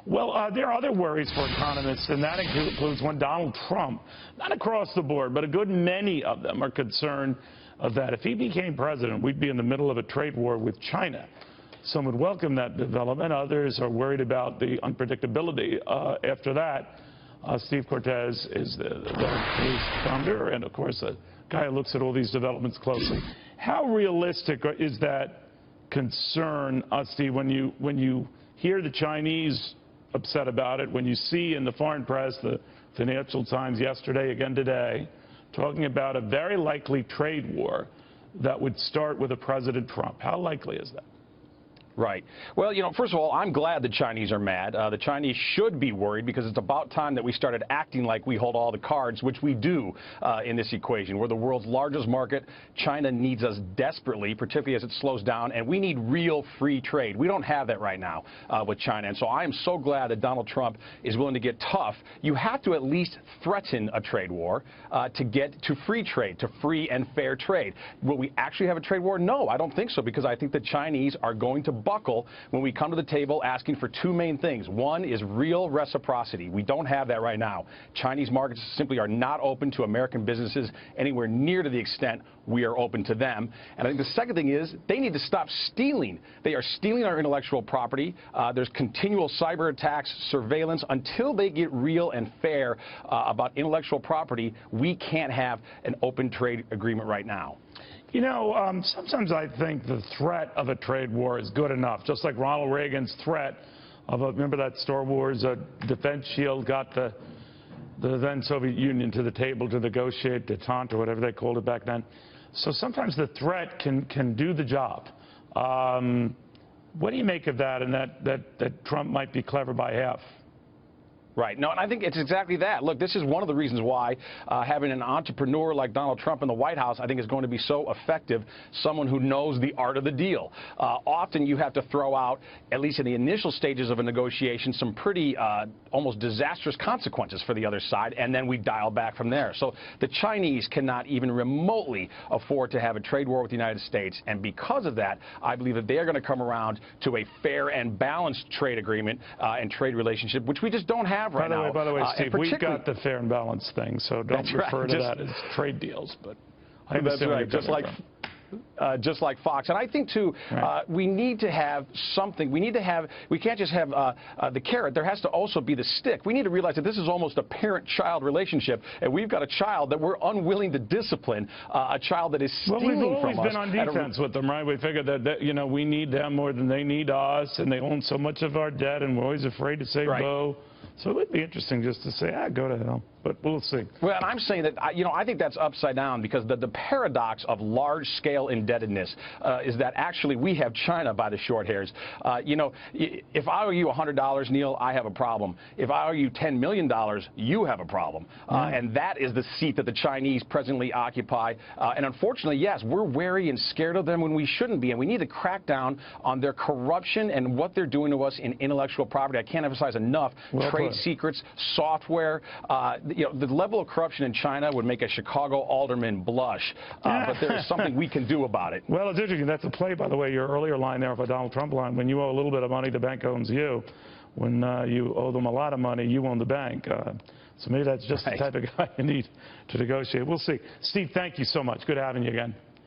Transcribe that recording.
Well, there are other worries for economists, and that includes when Donald Trump, not across the board, but a good many of them are concerned that if he became president, we'd be in the middle of a trade war with China. Some would welcome that development. Others are worried about the unpredictability after that. Steve Cortes is the police founder and, of course, a guy who looks at all these developments closely. How realistic is that concern, Steve, when you hear the Chinese upset about it, when you see in the foreign press, the Financial Times yesterday, again today, talking about a very likely trade war that would start with a President Trump? How likely is that? Right. Well, you know, first of all, I'm glad the Chinese are mad. The Chinese should be worried because it's about time that we started acting like we hold all the cards, which we do in this equation. We're the world's largest market. China needs us desperately, particularly as it slows down, and we need real free trade. We don't have that right now with China, and so I am so glad that Donald Trump is willing to get tough. You have to at least threaten a trade war to get to free trade, to free and fair trade. Will we actually have a trade war? No, I don't think so, because I think the Chinese are going to buckle when we come to the table asking for two main things. One is real reciprocity. We don't have that right now. Chinese markets simply are not open to American businesses anywhere near to the extent we are open to them. And I think the second thing is they need to stop stealing. They are stealing our intellectual property. There's continual cyber attacks, surveillance. Until they get real and fair about intellectual property, we can't have an open trade agreement right now. You know, sometimes I think the threat of a trade war is good enough, just like Ronald Reagan's threat of remember that Star Wars defense shield got the then Soviet Union to the table to negotiate detente or whatever they called it back then. So sometimes the threat can do the job. What do you make of that, and that Trump might be clever by half? Right. No, and I think it's exactly that. Look, this is one of the reasons why having an entrepreneur like Donald Trump in the White House, I think, is going to be so effective, someone who knows the art of the deal. Often you have to throw out, at least in the initial stages of a negotiation, some pretty almost disastrous consequences for the other side, and then we dial back from there. So the Chinese cannot even remotely afford to have a trade war with the United States, and because of that, I believe that they are going to come around to a fair and balanced trade agreement and trade relationship, which we just don't have right now. By the way, Steve, we've got the fair and balanced thing, so don't refer to that as trade deals. But I that's right, just like Fox. And I think, too, we need to have something. We can't just have the carrot. There has to also be the stick. We need to realize that this is almost a parent-child relationship, and we've got a child that we're unwilling to discipline, a child that is stealing from us. Well, we've always been on defense with them, right? We figured that, you know, we need them more than they need us, and they own so much of our debt, and we're always afraid to say no. So it would be interesting just to say, go to hell. But we'll see. Well, and I'm saying that, you know, I think that's upside down, because the paradox of large-scale indebtedness is that actually we have China by the short hairs. You know, if I owe you $100, Neil, I have a problem. If I owe you $10 million, you have a problem. And that is the seat that the Chinese presently occupy. And unfortunately, yes, we're wary and scared of them when we shouldn't be. And we need to crack down on their corruption and what they're doing to us in intellectual property. I can't emphasize enough. Trade secrets, software. You know, the level of corruption in China would make a Chicago alderman blush, but there is something we can do about it. Well, it's interesting. That's a play, by the way, your earlier line there of a Donald Trump line. When you owe a little bit of money, the bank owns you. When you owe them a lot of money, you own the bank. So maybe that's just the type of guy you need to negotiate. We'll see. Steve, thank you so much. Good having you again.